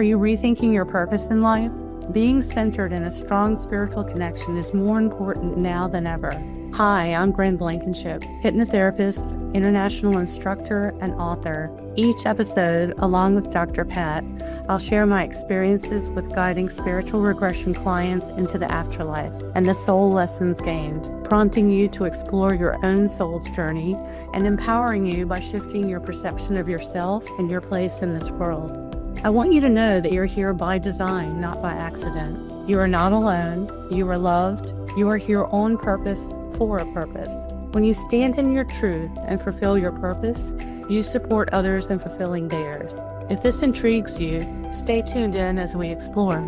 Are you rethinking your purpose in life? Being centered in a strong spiritual connection is more important now than ever. Hi, I'm Bryn Blankinship, hypnotherapist, international instructor, and author. Each episode, along with Dr. Pat, I'll share my experiences with guiding spiritual regression clients into the afterlife and the soul lessons gained, prompting you to explore your own soul's journey and empowering you by shifting your perception of yourself and your place in this world. I want you to know that you're here by design, not by accident. You are not alone. You are loved. You are here on purpose, for a purpose. When you stand in your truth and fulfill your purpose, you support others in fulfilling theirs. If this intrigues you, stay tuned in as we explore.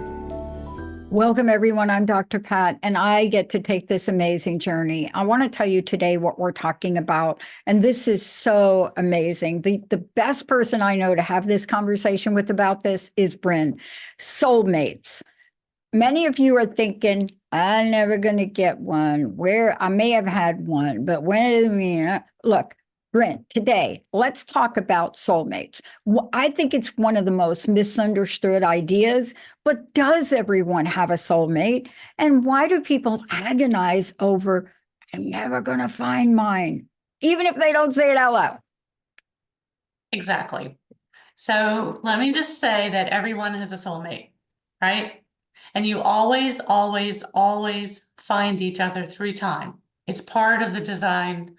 Welcome, everyone. I'm Dr. Pat, and I get to take this amazing journey. I want to tell you today what we're talking about, and this is so amazing. The best person I know to have this conversation with about this is Bryn. Soulmates. Many of you are thinking, I'm never going to get one. Where I may have had one, but when, look, Bryn, today, let's talk about soulmates. I think it's one of the most misunderstood ideas, but does everyone have a soulmate? And why do people agonize over, I'm never going to find mine, even if they don't say it out loud? Exactly. So let me just say that everyone has a soulmate, right? And you always, always, always find each other through time. It's part of the design,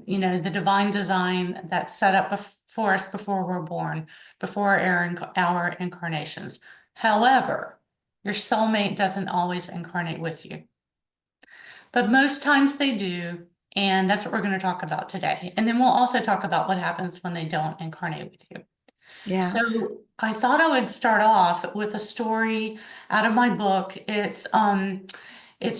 the divine design that's set up for us before we're born, before our incarnations. However, your soulmate doesn't always incarnate with you, but most times they do. And that's what we're going to talk about today. And then we'll also talk about what happens when they don't incarnate with you. Yeah. So I thought I would start off with a story out of my book. It's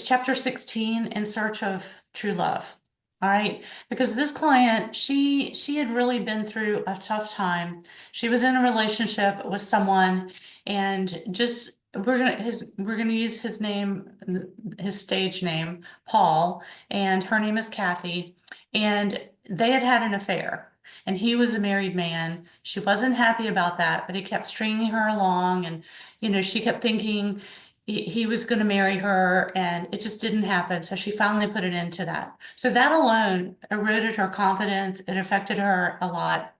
chapter 16, In Search of True Love. All right, because this client, she had really been through a tough time. She was in a relationship with someone, and just we're gonna use his name, his stage name, Paul, and her name is Kathy, and they had had an affair. And he was a married man. She wasn't happy about that, but he kept stringing her along, and she kept thinking he was going to marry her, and it just didn't happen. So she finally put an end to that. So that alone eroded her confidence. It affected her a lot.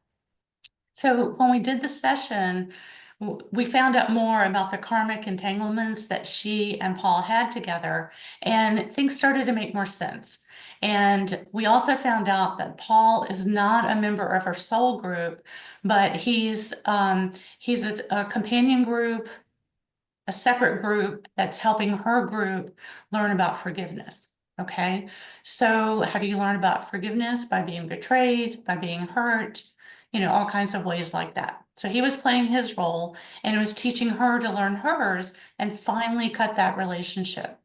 So when we did the session, we found out more about the karmic entanglements that she and Paul had together, and things started to make more sense. And we also found out that Paul is not a member of her soul group, but he's a companion group, a separate group that's helping her group learn about forgiveness. Okay, so how do you learn about forgiveness? By being betrayed, by being hurt, all kinds of ways like that. So he was playing his role, and it was teaching her to learn hers and finally cut that relationship.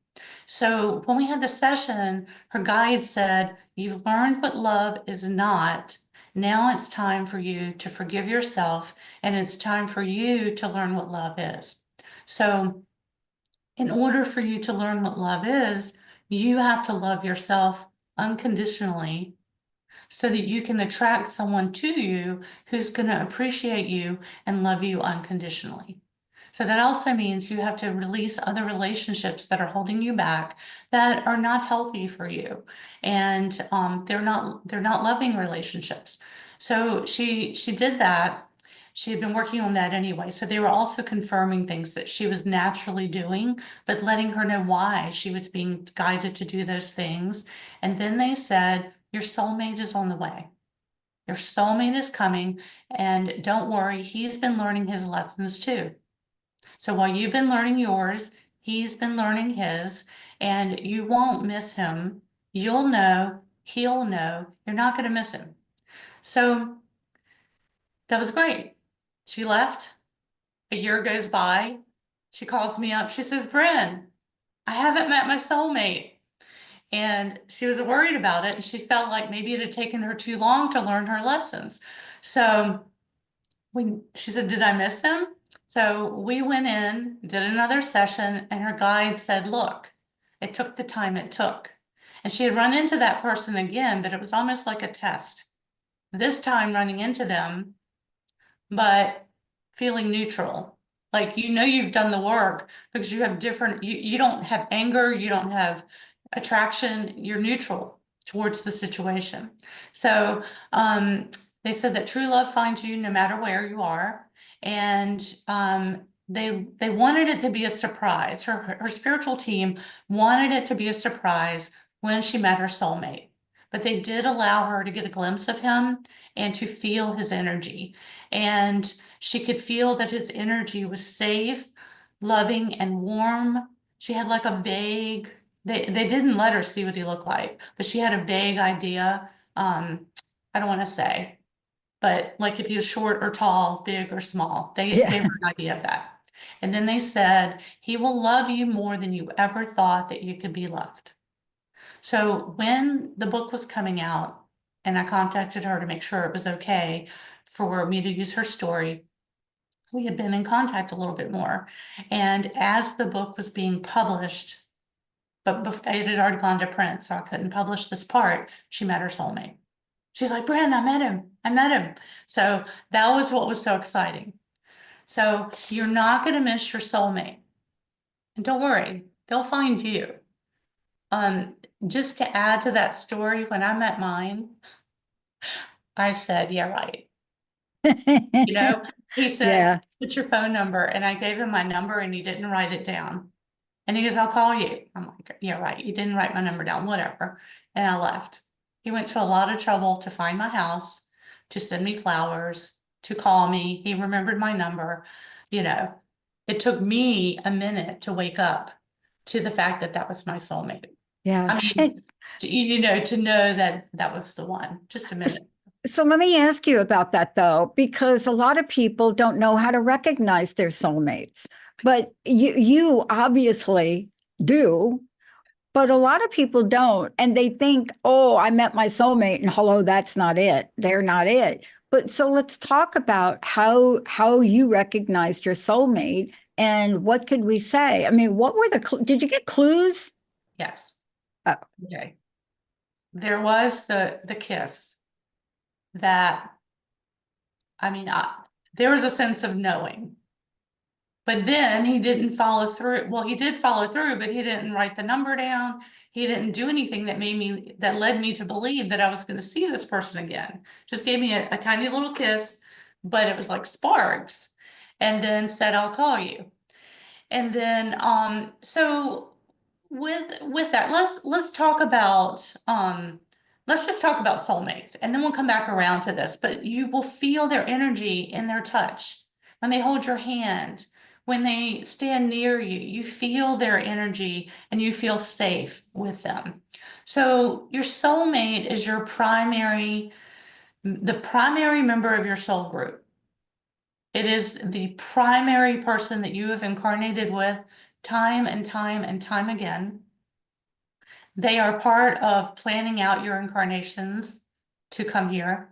So when we had the session, her guide said, you've learned what love is not. Now it's time for you to forgive yourself, and it's time for you to learn what love is. So in order for you to learn what love is, you have to love yourself unconditionally so that you can attract someone to you who's going to appreciate you and love you unconditionally. So that also means you have to release other relationships that are holding you back, that are not healthy for you, and they're not loving relationships. So she did that. She had been working on that anyway. So they were also confirming things that she was naturally doing, but letting her know why she was being guided to do those things. And then they said, your soulmate is on the way. Your soulmate is coming, and don't worry, he's been learning his lessons too. So while you've been learning yours, he's been learning his, and you won't miss him. You'll know, he'll know, you're not going to miss him. So that was great. She left. A year goes by. She calls me up. She says, Bryn, I haven't met my soulmate. And she was worried about it, and she felt like maybe it had taken her too long to learn her lessons. So she said, did I miss him? So we went in, did another session, and her guide said, look, it took the time it took. And she had run into that person again, but it was almost like a test. This time running into them, but feeling neutral. Like, you've done the work because you have you don't have anger, you don't have attraction, you're neutral towards the situation. So they said that true love finds you no matter where you are. And they wanted it to be a surprise. Her spiritual team wanted it to be a surprise when she met her soulmate. But they did allow her to get a glimpse of him and to feel his energy. And she could feel that his energy was safe, loving, and warm. She had like a vague, they didn't let her see what he looked like, but she had a vague idea. I don't want to say, but like if he was short or tall, big or small, they Yeah. gave her an idea of that. And then they said, he will love you more than you ever thought that you could be loved. So when the book was coming out and I contacted her to make sure it was okay for me to use her story, we had been in contact a little bit more. And as the book was being published, but it had already gone to print, so I couldn't publish this part, she met her soulmate. She's like, Bryn, I met him. I met him. So that was what was so exciting. So you're not going to miss your soulmate. And don't worry, they'll find you. Just to add to that story, when I met mine, I said, yeah, right. He said, Yeah. what's your phone number? And I gave him my number and he didn't write it down. And he goes, I'll call you. I'm like, yeah, right. You didn't write my number down, whatever. And I left. He went to a lot of trouble to find my house, to send me flowers, to call me. He remembered my number. It took me a minute to wake up to the fact that that was my soulmate. Yeah. I mean, to know that that was the one, just a minute. So let me ask you about that, though, because a lot of people don't know how to recognize their soulmates, but you obviously do, but a lot of people don't. And they think, oh, I met my soulmate and hello, that's not it. They're not it. But so let's talk about how you recognized your soulmate and what could we say? I mean, what were did you get clues? Yes. Oh. Okay. There was the kiss that, there was a sense of knowing, but then he didn't follow through. Well, he did follow through, but he didn't write the number down. He didn't do anything that led me to believe that I was going to see this person again. Just gave me a tiny little kiss, but it was like sparks, and then said, I'll call you. And then, so with that, let's talk about, let's just talk about soulmates, and then we'll come back around to this. But you will feel their energy in their touch when they hold your hand, when they stand near you. You feel their energy, and you feel safe with them. So your soulmate is the primary member of your soul group. It is the primary person that you have incarnated with time and time and time again. They are part of planning out your incarnations to come here.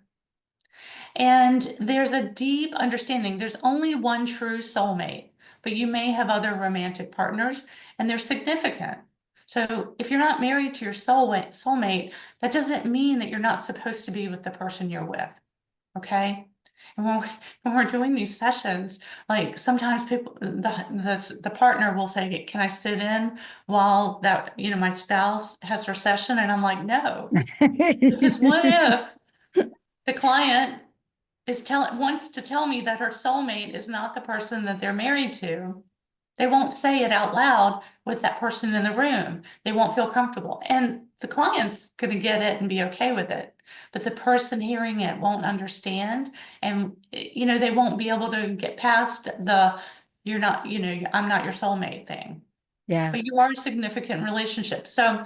And there's a deep understanding. There's only one true soulmate, but you may have other romantic partners, and they're significant. So if you're not married to your soulmate, that doesn't mean that you're not supposed to be with the person you're with. Okay? And when we're doing these sessions, like sometimes people, the partner will say, can I sit in while my spouse has her session? And I'm like, no, because what if the client wants to tell me that her soulmate is not the person that they're married to? They won't say it out loud with that person in the room. They won't feel comfortable. And the client's going to get it and be okay with it. But the person hearing it won't understand. And, they won't be able to get past I'm not your soulmate thing. Yeah. But you are a significant relationship. So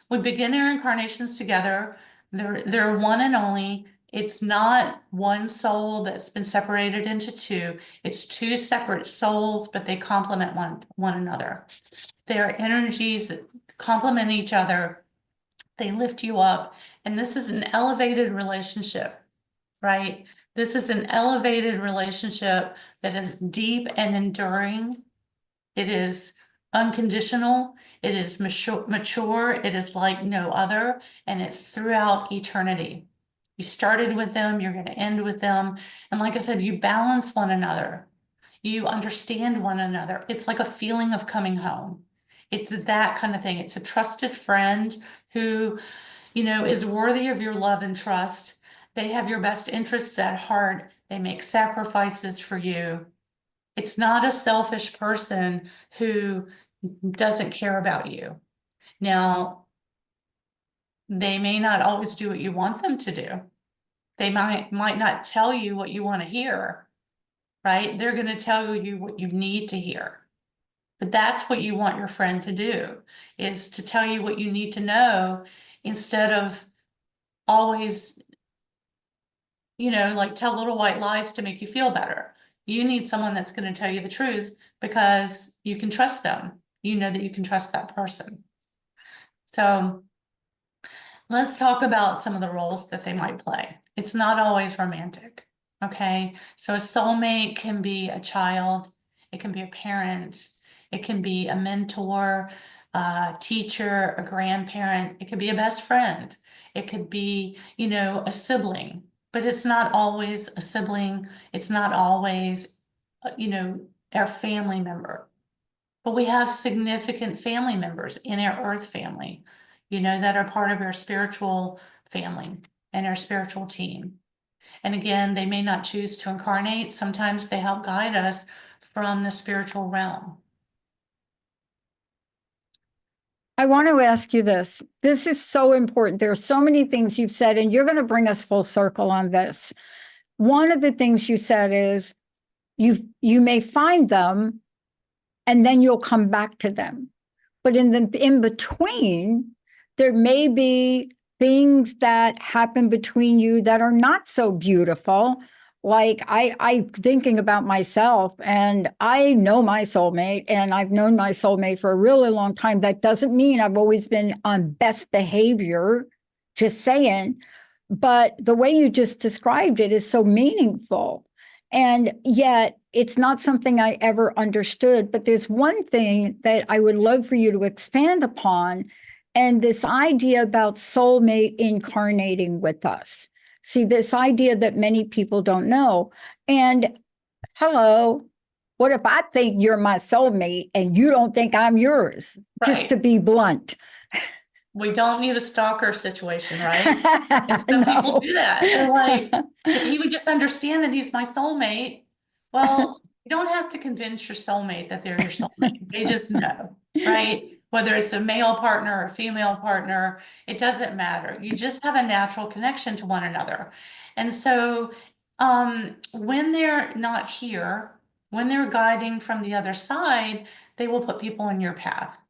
we begin our incarnations together. They're one and only. It's not one soul that's been separated into two. It's two separate souls, but they complement one another. Their energies that complement each other. They lift you up. And this is an elevated relationship, right? This is an elevated relationship that is deep and enduring. It is unconditional. It is mature. It is like no other. And it's throughout eternity. You started with them, you're going to end with them. And like I said, you balance one another. You understand one another. It's like a feeling of coming home. It's that kind of thing. It's a trusted friend who, is worthy of your love and trust. They have your best interests at heart. They make sacrifices for you. It's not a selfish person who doesn't care about you. Now, they may not always do what you want them to do. They might not tell you what you want to hear, right? They're going to tell you what you need to hear. But that's what you want your friend to do, is to tell you what you need to know instead of always, like tell little white lies to make you feel better. You need someone that's going to tell you the truth because you can trust them. You know that you can trust that person. So let's talk about some of the roles that they might play. It's not always romantic, okay? So a soulmate can be a child, it can be a parent, it can be a mentor, a teacher, a grandparent, it could be a best friend, it could be, a sibling, but it's not always a sibling, it's not always, our family member. But we have significant family members in our earth family, that are part of our spiritual family and our spiritual team. And again, they may not choose to incarnate. Sometimes they help guide us from the spiritual realm. I want to ask you this. This is so important. There are so many things you've said, and you're going to bring us full circle on this. One of the things you said is you may find them and then you'll come back to them. But in between, there may be things that happen between you that are not so beautiful. Like I'm thinking about myself, and I know my soulmate, and I've known my soulmate for a really long time. That doesn't mean I've always been on best behavior, just saying. But the way you just described it is so meaningful. And yet it's not something I ever understood. But there's one thing that I would love for you to expand upon, and this idea about soulmate incarnating with us. See, this idea that many people don't know. And hello, what if I think you're my soulmate and you don't think I'm yours? Right. Just to be blunt. We don't need a stalker situation, right? And some No. people do that. They're like, if he would just understand that he's my soulmate, well, you don't have to convince your soulmate that they're your soulmate. They just know, right? Whether it's a male partner or a female partner, it doesn't matter. You just have a natural connection to one another. And so when they're not here, when they're guiding from the other side, they will put people in your path.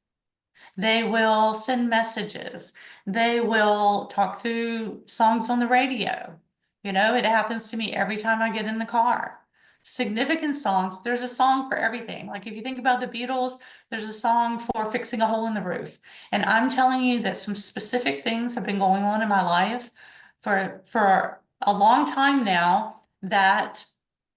They will send messages. They will talk through songs on the radio. It happens to me every time I get in the car. Significant songs, there's a song for everything. Like if you think about the Beatles, there's a song for fixing a hole in the roof. And I'm telling you that some specific things have been going on in my life for a long time now, that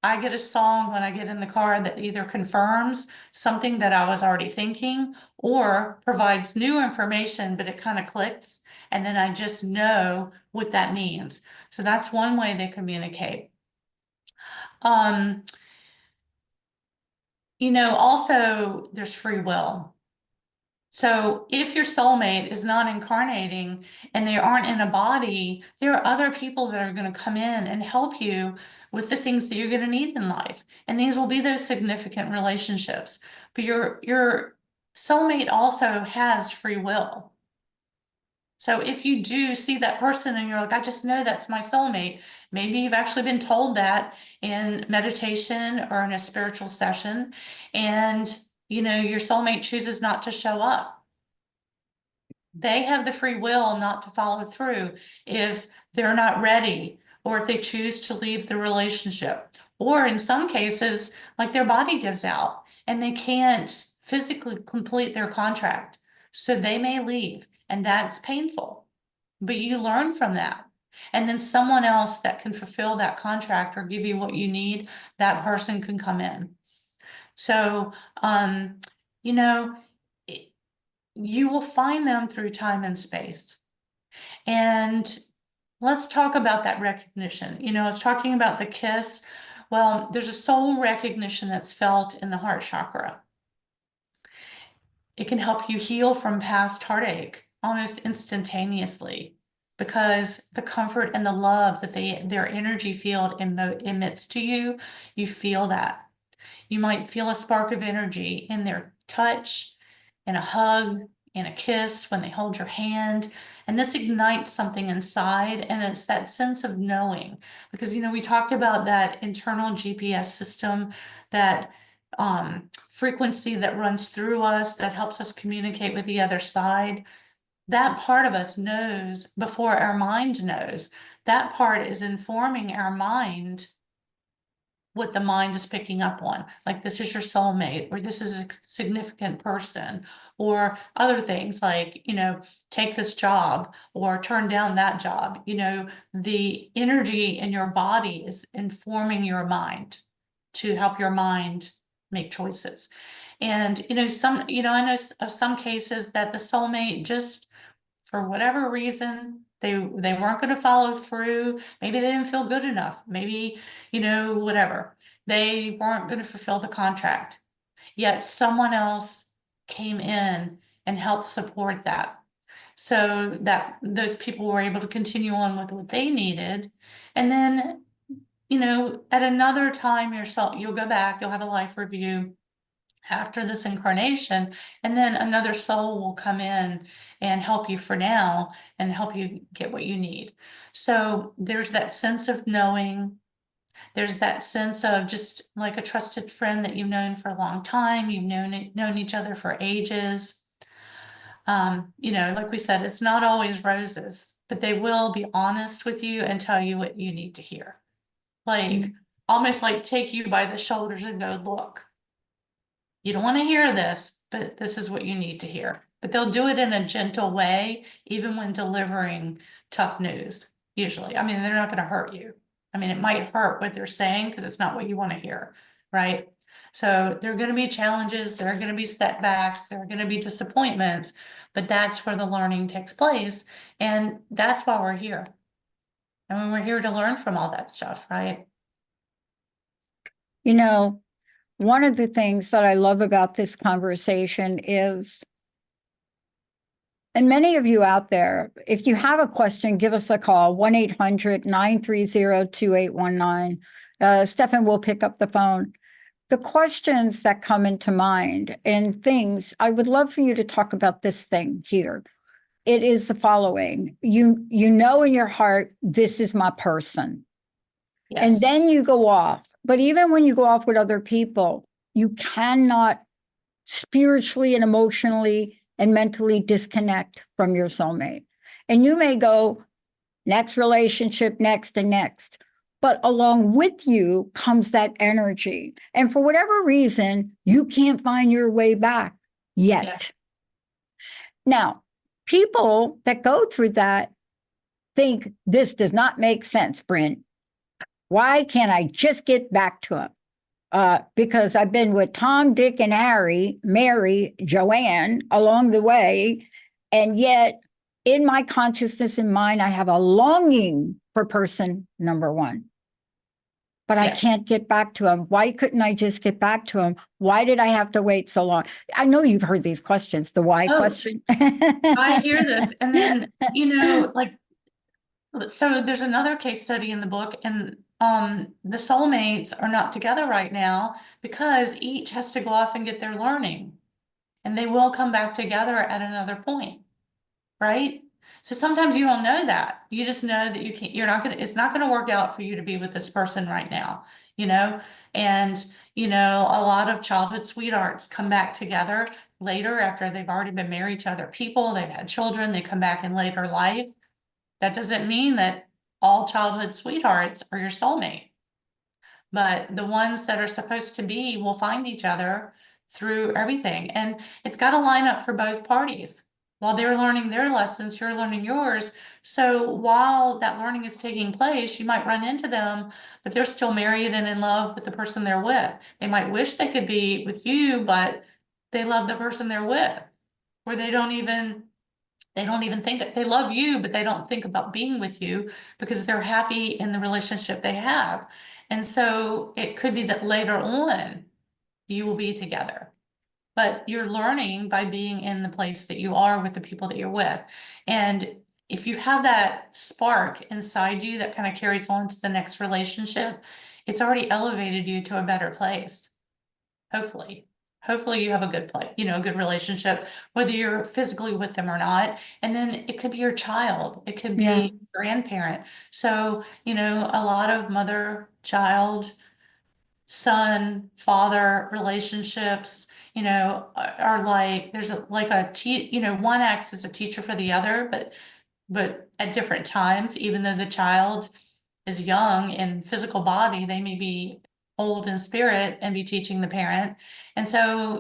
I get a song when I get in the car that either confirms something that I was already thinking or provides new information, but it kind of clicks. And then I just know what that means. So that's one way they communicate. Also there's free will. So if your soulmate is not incarnating and they aren't in a body, there are other people that are going to come in and help you with the things that you're going to need in life. And these will be those significant relationships. But your soulmate also has free will. So if you do see that person and you're like, I just know that's my soulmate, maybe you've actually been told that in meditation or in a spiritual session, and your soulmate chooses not to show up. They have the free will not to follow through if they're not ready, or if they choose to leave the relationship. Or in some cases, like their body gives out and they can't physically complete their contract. So they may leave, and that's painful. But you learn from that. And then someone else that can fulfill that contract or give you what you need, that person can come in. So, you will find them through time and space. And let's talk about that recognition. I was talking about the kiss. Well, there's a soul recognition that's felt in the heart chakra. It can help you heal from past heartache almost instantaneously, because the comfort and the love that their energy field emits to you, you feel that. You might feel a spark of energy in their touch, in a hug, in a kiss, when they hold your hand. And this ignites something inside. And it's that sense of knowing. Because, we talked about that internal GPS system, that frequency that runs through us, that helps us communicate with the other side. That part of us knows before our mind knows. That part is informing our mind what the mind is picking up on, like this is your soulmate, or this is a significant person, or other things like, take this job or turn down that job. The energy in your body is informing your mind to help your mind make choices. And, I know of some cases that the soulmate just, for whatever reason, they weren't going to follow through. Maybe they didn't feel good enough. Maybe, whatever. They weren't going to fulfill the contract. Yet someone else came in and helped support that, so that those people were able to continue on with what they needed. And then, at another time you'll go back, you'll have a life review after this incarnation, and then another soul will come in and help you for now and help you get what you need. So there's that sense of knowing. There's that sense of just like a trusted friend that you've known for a long time. You've known each other for ages. Like we said, it's not always roses, but they will be honest with you and tell you what you need to hear. Like almost like take you by the shoulders and go, look, you don't want to hear this, but this is what you need to hear. But they'll do it in a gentle way, even when delivering tough news, usually. I mean, they're not going to hurt you. I mean, it might hurt what they're saying because it's not what you want to hear, right? So there are going to be challenges, there are going to be setbacks, there are going to be disappointments, but that's where the learning takes place. And that's why we're here. And we're here to learn from all that stuff, right? One of the things that I love about this conversation is, and many of you out there, if you have a question, give us a call, 1-800-930-2819. Stefan will pick up the phone. The questions that come into mind and things, I would love for you to talk about this thing here. It is the following. You know in your heart, this is my person. Yes. And then you go off. But even when you go off with other people, you cannot spiritually and emotionally and mentally disconnect from your soulmate. And you may go next relationship, next and next. But along with you comes that energy. And for whatever reason, you can't find your way back yet. Yeah. Now, people that go through that think this does not make sense, Bryn. Why can't I just get back to him? Because I've been with Tom, Dick, and Harry, Mary, Joanne along the way. And yet in my consciousness and mind, I have a longing for person number one. But I can't get back to him. Why couldn't I just get back to him? Why did I have to wait so long? I know you've heard these questions, the why question. I hear this. And then, so there's another case study in the book, and the soulmates are not together right now because each has to go off and get their learning, and they will come back together at another point, right? So sometimes you don't know that. You just know that it's not going to work out for you to be with this person right now, and a lot of childhood sweethearts come back together later after they've already been married to other people, they've had children, they come back in later life. That doesn't mean that all childhood sweethearts are your soulmate, but the ones that are supposed to be will find each other through everything. And it's got to line up for both parties. While they're learning their lessons, you're learning yours. So while that learning is taking place, you might run into them, but they're still married and in love with the person they're with. They might wish they could be with you, but they love the person they're with, or they don't even think that they love you, but they don't think about being with you because they're happy in the relationship they have. And so it could be that later on you will be together. But you're learning by being in the place that you are with the people that you're with. And if you have that spark inside you that kind of carries on to the next relationship, it's already elevated you to a better place. Hopefully. Hopefully you have a good play, a good relationship, whether you're physically with them or not. And then it could be your child, it could be Yeah. grandparent. So, a lot of mother, child, son, father relationships, are like, there's like one acts as a teacher for the other, but at different times, even though the child is young in physical body, they may be old in spirit and be teaching the parent. And so,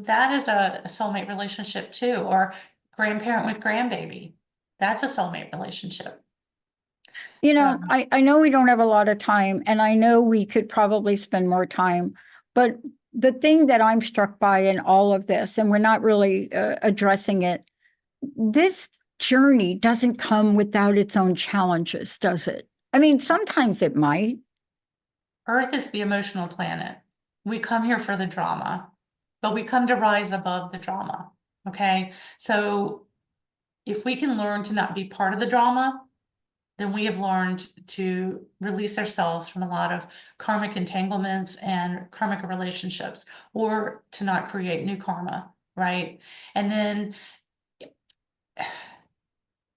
that is a soulmate relationship too, or grandparent with grandbaby. That's a soulmate relationship. So, I know we don't have a lot of time, and I know we could probably spend more time, but the thing that I'm struck by in all of this, and we're not really addressing it, this journey doesn't come without its own challenges, does it? I mean, sometimes it might. Earth is the emotional planet. We come here for the drama, but we come to rise above the drama. Okay. So if we can learn to not be part of the drama, then we have learned to release ourselves from a lot of karmic entanglements and karmic relationships, or to not create new karma, right? And then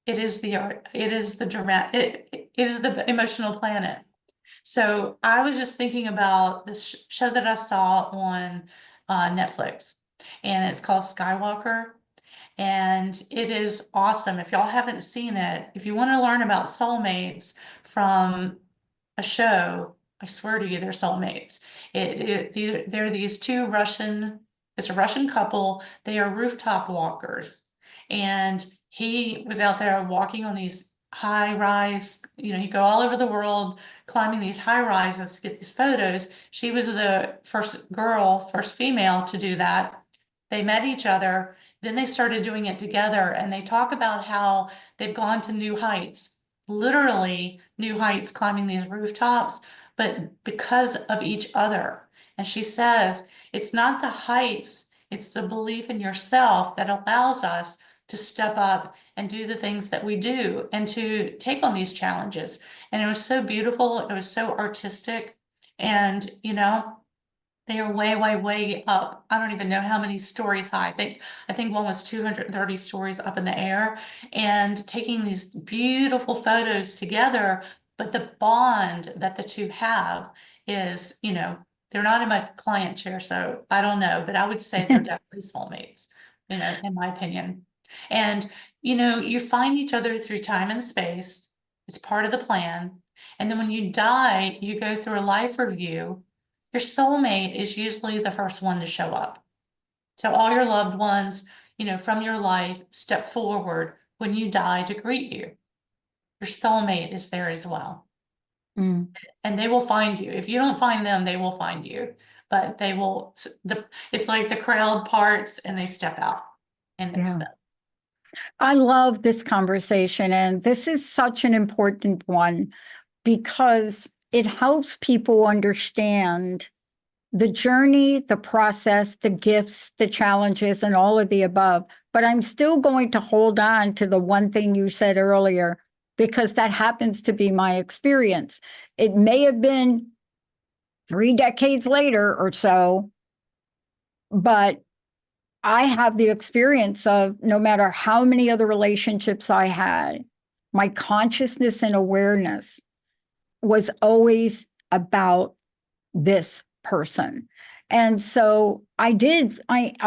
it is the emotional planet. So I was just thinking about this show that I saw on Netflix, and it's called Skywalker. And it is awesome. If y'all haven't seen it, if you want to learn about soulmates from a show, I swear to you, they're soulmates. They're these two it's a Russian couple. They are rooftop walkers. And he was out there walking on these high rise, you go all over the world climbing these high rises to get these photos. She was the first female to do that. They met each other. Then they started doing it together, and they talk about how they've gone to new heights, literally new heights, climbing these rooftops, but because of each other. And she says, it's not the heights, it's the belief in yourself that allows us to step up and do the things that we do and to take on these challenges. And it was so beautiful. It was so artistic. And, they are way, way, way up. I don't even know how many stories high. I think one was 230 stories up in the air, and taking these beautiful photos together. But the bond that the two have is, they're not in my client chair, so I don't know, but I would say they're definitely soulmates, in my opinion. And, you find each other through time and space. It's part of the plan. And then when you die, you go through a life review. Your soulmate is usually the first one to show up. So all your loved ones, from your life step forward when you die to greet you. Your soulmate is there as well. Mm. And they will find you. If you don't find them, they will find you. But it's like the crowd parts and they step out, and it's them. I love this conversation, and this is such an important one because it helps people understand the journey, the process, the gifts, the challenges, and all of the above. But I'm still going to hold on to the one thing you said earlier, because that happens to be my experience. It may have been 3 decades later or so, but I have the experience of no matter how many other relationships I had, my consciousness and awareness was always about this person. And so I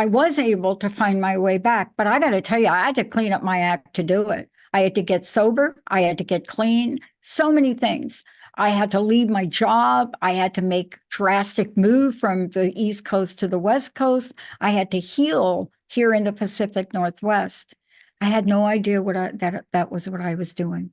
was able to find my way back, but I got to tell you, I had to clean up my act to do it. I had to get sober. I had to get clean, so many things. I had to leave my job. I had to make drastic move from the East Coast to the West Coast. I had to heal here in the Pacific Northwest. I had no idea that was what I was doing.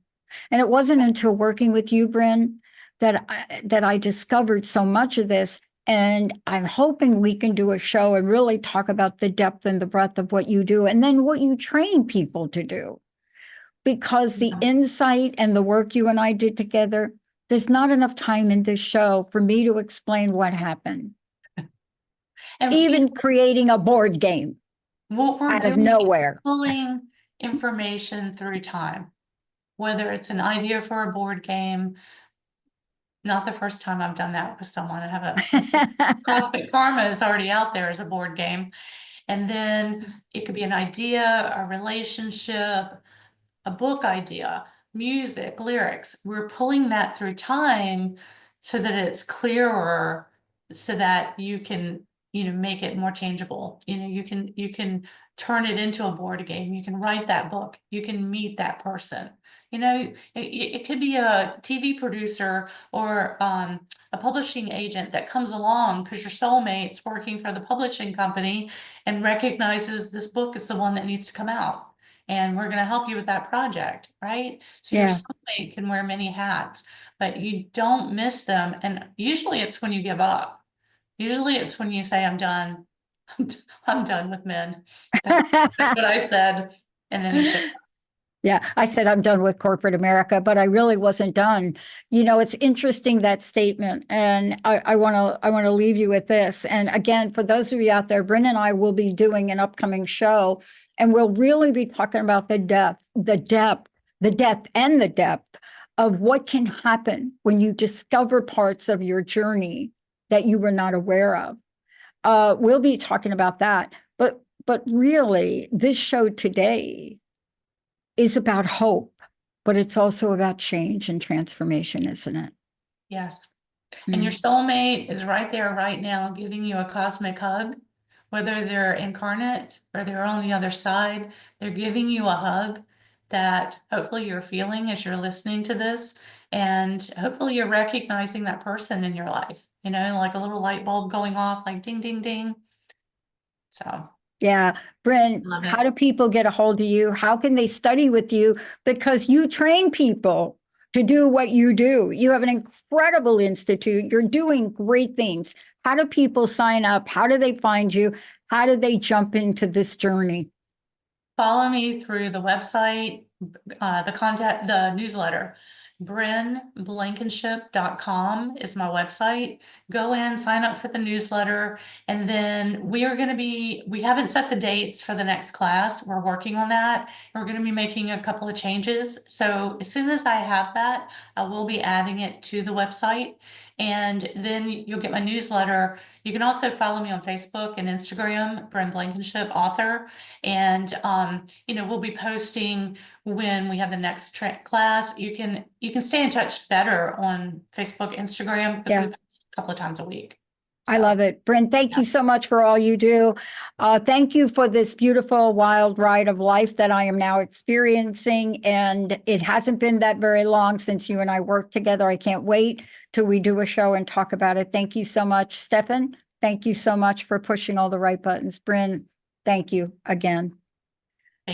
And it wasn't until working with you, Bryn, that I discovered so much of this. And I'm hoping we can do a show and really talk about the depth and the breadth of what you do, and then what you train people to do. Because the insight and the work you and I did together, there's not enough time in this show for me to explain what happened. And Even creating a board game what we're out of doing is nowhere. pulling information through time, whether it's an idea for a board game. Not the first time I've done that with someone. I have a Cosmic Karma is already out there as a board game. And then it could be an idea, a relationship, a book idea, music, lyrics. We're pulling that through time so that it's clearer, so that you can, make it more tangible. You can turn it into a board game. You can write that book. You can meet that person. It could be a TV producer or a publishing agent that comes along because your soulmate's working for the publishing company and recognizes this book is the one that needs to come out. And we're going to help you with that project, right? So your soulmate can wear many hats, but you don't miss them. And usually it's when you give up. Usually it's when you say, I'm done. I'm done with men. That's what I said. And then you should. Yeah, I said I'm done with corporate America, but I really wasn't done. It's interesting, that statement, and I want to leave you with this. And again, for those of you out there, Bryn and I will be doing an upcoming show, and we'll really be talking about the depth of what can happen when you discover parts of your journey that you were not aware of. We'll be talking about that, but really, this show today is about hope, but it's also about change and transformation, isn't it? Yes. And your soulmate is right there right now giving you a cosmic hug, whether they're incarnate or they're on the other side. They're giving you a hug that hopefully you're feeling as you're listening to this. And hopefully you're recognizing that person in your life, like a little light bulb going off, like ding, ding, ding. So. Yeah. Bryn, how do people get a hold of you? How can they study with you? Because you train people to do what you do. You have an incredible institute. You're doing great things. How do people sign up? How do they find you? How do they jump into this journey? Follow me through the website, the newsletter. BrynBlankinship.com is my website. Go in, sign up for the newsletter, and then we haven't set the dates for the next class. We're working on that. We're going to be making a couple of changes. So as soon as I have that, I will be adding it to the website. And then you'll get my newsletter. You can also follow me on Facebook and Instagram, Bryn Blankinship, author. And, we'll be posting when we have the next class. You can stay in touch better on Facebook, Instagram, because we post a couple of times a week. I love it. Bryn, thank you so much for all you do. Thank you for this beautiful, wild ride of life that I am now experiencing. And it hasn't been that very long since you and I worked together. I can't wait till we do a show and talk about it. Thank you so much, Stefan. Thank you so much for pushing all the right buttons. Bryn, thank you again.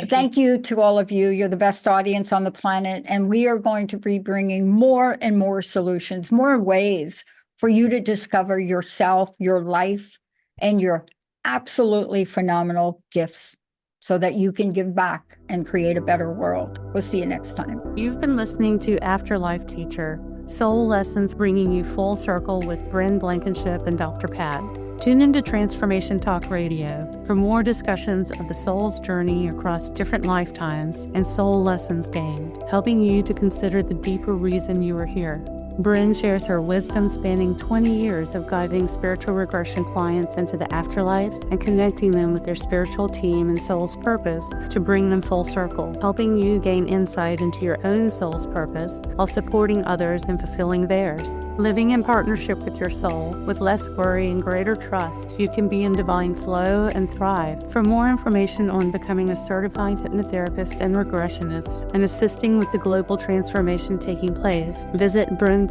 Thank you to all of you. You're the best audience on the planet. And we are going to be bringing more and more solutions, more ways for you to discover yourself, your life, and your absolutely phenomenal gifts so that you can give back and create a better world. We'll see you next time. You've been listening to Afterlife Teacher, Soul Lessons bringing you full circle with Bryn Blankinship and Dr. Pat. Tune into Transformation Talk Radio for more discussions of the soul's journey across different lifetimes and soul lessons gained, helping you to consider the deeper reason you are here. Bryn shares her wisdom spanning 20 years of guiding spiritual regression clients into the afterlife and connecting them with their spiritual team and soul's purpose to bring them full circle, helping you gain insight into your own soul's purpose while supporting others in fulfilling theirs. Living in partnership with your soul, with less worry and greater trust, you can be in divine flow and thrive. For more information on becoming a certified hypnotherapist and regressionist and assisting with the global transformation taking place, visit BrynBlankinship.com.